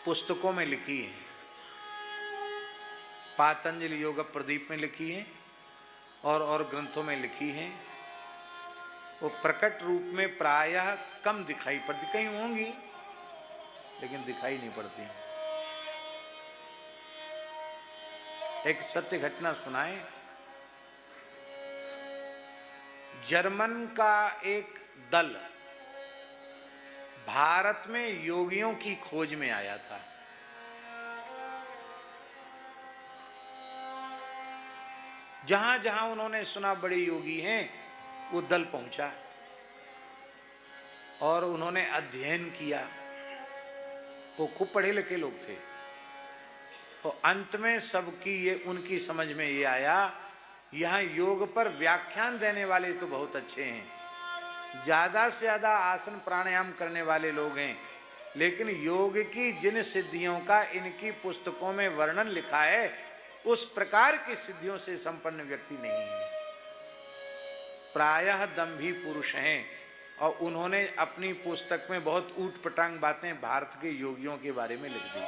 पुस्तकों में लिखी है, पातंजलि योग प्रदीप में लिखी है और ग्रंथों में लिखी है, वो प्रकट रूप में प्रायः कम दिखाई पड़ती, कहीं होंगी लेकिन दिखाई नहीं पड़ती। एक सत्य घटना सुनाए। जर्मन का एक दल भारत में योगियों की खोज में आया था। जहां जहां उन्होंने सुना बड़े योगी हैं, वो दल पहुंचा और उन्होंने अध्ययन किया। वो खूब पढ़े लिखे लोग थे। और अंत में सबकी ये उनकी समझ में ये आया, यहाँ योग पर व्याख्यान देने वाले तो बहुत अच्छे हैं, ज्यादा से ज्यादा आसन प्राणायाम करने वाले लोग हैं, लेकिन योग की जिन सिद्धियों का इनकी पुस्तकों में वर्णन लिखा है, उस प्रकार की सिद्धियों से संपन्न व्यक्ति नहीं है। प्रायः दंभी पुरुष हैं। और उन्होंने अपनी पुस्तक में बहुत ऊटपटांग बातें भारत के योगियों के बारे में लिख दी।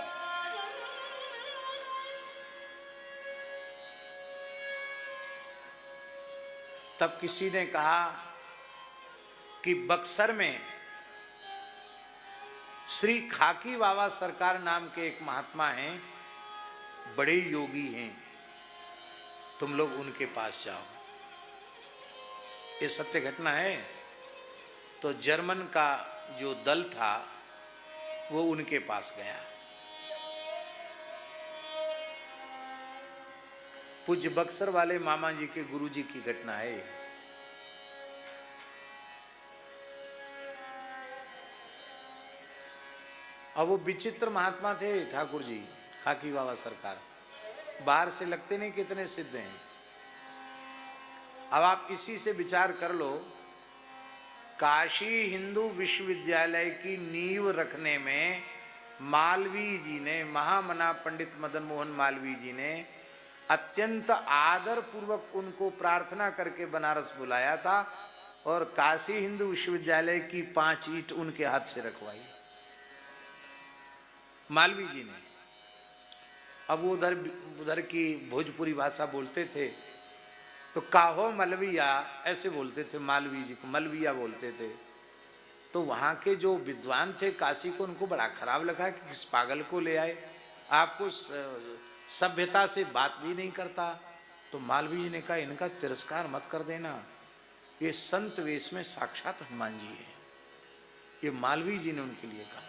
तब किसी ने कहा कि बक्सर में श्री खाकी बाबा सरकार नाम के एक महात्मा हैं, बड़े योगी हैं, तुम लोग उनके पास जाओ। ये सत्य घटना है। तो जर्मन का जो दल था वो उनके पास गया। पूज्य बक्सर वाले मामा जी के गुरु जी की घटना है। अब वो विचित्र महात्मा थे ठाकुर जी, खाकी बाबा सरकार, बाहर से लगते नहीं कितने सिद्ध हैं। अब आप इसी से विचार कर लो, काशी हिंदू विश्वविद्यालय की नींव रखने में मालवीय जी ने, महामना पंडित मदन मोहन मालवीय जी ने अत्यंत आदर पूर्वक उनको प्रार्थना करके बनारस बुलाया था और काशी हिंदू विश्वविद्यालय की 5 ईंट उनके हाथ से रखवाई मालवीय जी ने। अब वो उधर की भोजपुरी भाषा बोलते थे, तो काहो मलविया ऐसे बोलते थे, मालवीय जी को मलविया बोलते थे। तो वहाँ के जो विद्वान थे काशी को, उनको बड़ा खराब लगा कि किस पागल को ले आए, आपको सभ्यता से बात भी नहीं करता। तो मालवीय जी ने कहा, इनका तिरस्कार मत कर देना, ये संत वेश में साक्षात हनुमान जी है। ये मालवीय जी ने उनके लिए कहा था।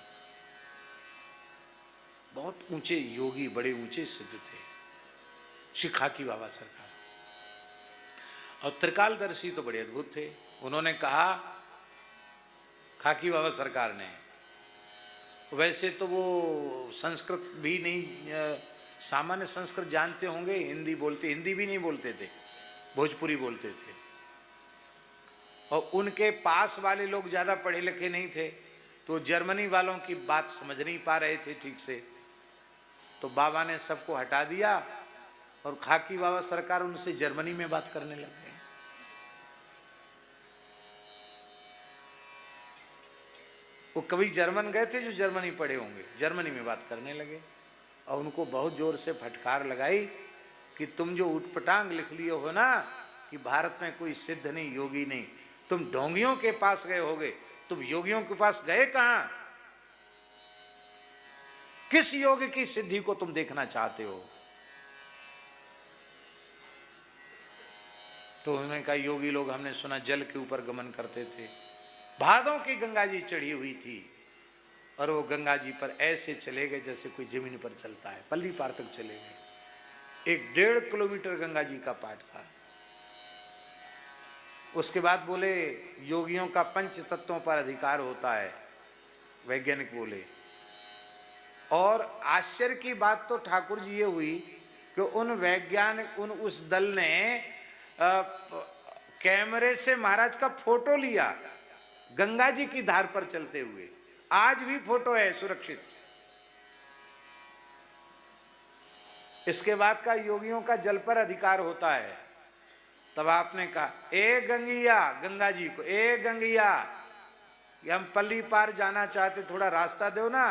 बहुत ऊंचे योगी, बड़े ऊंचे सिद्ध थे श्री खाकी बाबा सरकार। और त्रिकालदर्शी तो बड़े अद्भुत थे। उन्होंने कहा, खाकी बाबा सरकार ने, वैसे तो वो संस्कृत भी नहीं, सामान्य संस्कृत जानते होंगे, हिंदी बोलते, हिंदी भी नहीं बोलते थे, भोजपुरी बोलते थे। और उनके पास वाले लोग ज़्यादा पढ़े लिखे नहीं थे, तो जर्मनी वालों की बात समझ नहीं पा रहे थे ठीक से। तो बाबा ने सबको हटा दिया और खाकी बाबा सरकार उनसे जर्मनी में बात करने लग गए। वो कभी जर्मन गए थे, जो जर्मनी पढ़े होंगे, जर्मनी में बात करने लगे। और उनको बहुत जोर से फटकार लगाई कि तुम जो उटपटांग लिख लिए हो ना कि भारत में कोई सिद्ध नहीं, योगी नहीं, तुम ढोंगियों के पास गए होगे, तुम योगियों के पास गए कहां? किस योग की सिद्धि को तुम देखना चाहते हो? तो उन्होंने कहा, योगी लोग हमने सुना जल के ऊपर गमन करते थे, भादों की गंगा जी चढ़ी हुई थी और वो गंगा जी पर ऐसे चले गए जैसे कोई जमीन पर चलता है, पल्ली पार तक चले गए। 1.5 किलोमीटर गंगा जी का पाठ था। उसके बाद बोले, योगियों का 5 तत्वों पर अधिकार होता है, वैज्ञानिक बोले। और आश्चर्य की बात तो ठाकुर जी ये हुई कि उन वैज्ञानिक, उस दल ने कैमरे से महाराज का फोटो लिया गंगा जी की धार पर चलते हुए। आज भी फोटो है सुरक्षित। इसके बाद का योगियों का जल पर अधिकार होता है। तब आपने कहा, ए गंगिया, गंगा जी को, ए गंगिया, ये हम पल्ली पार जाना चाहते, थोड़ा रास्ता दो ना।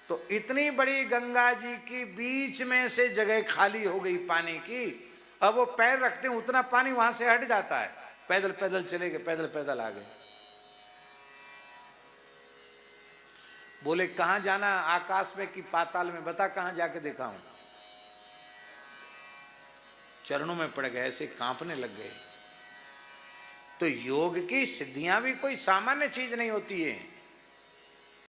तो इतनी बड़ी गंगा जी की बीच में से जगह खाली हो गई पानी की। अब वो पैर रखते हैं उतना पानी वहां से हट जाता है। पैदल पैदल चले गए, पैदल पैदल आ गए। बोले कहां जाना, आकाश में कि पाताल में, बता कहां जाके देखा हूं। चरणों में पड़ गए, ऐसे कांपने लग गए। तो योग की सिद्धियां भी कोई सामान्य चीज नहीं होती है।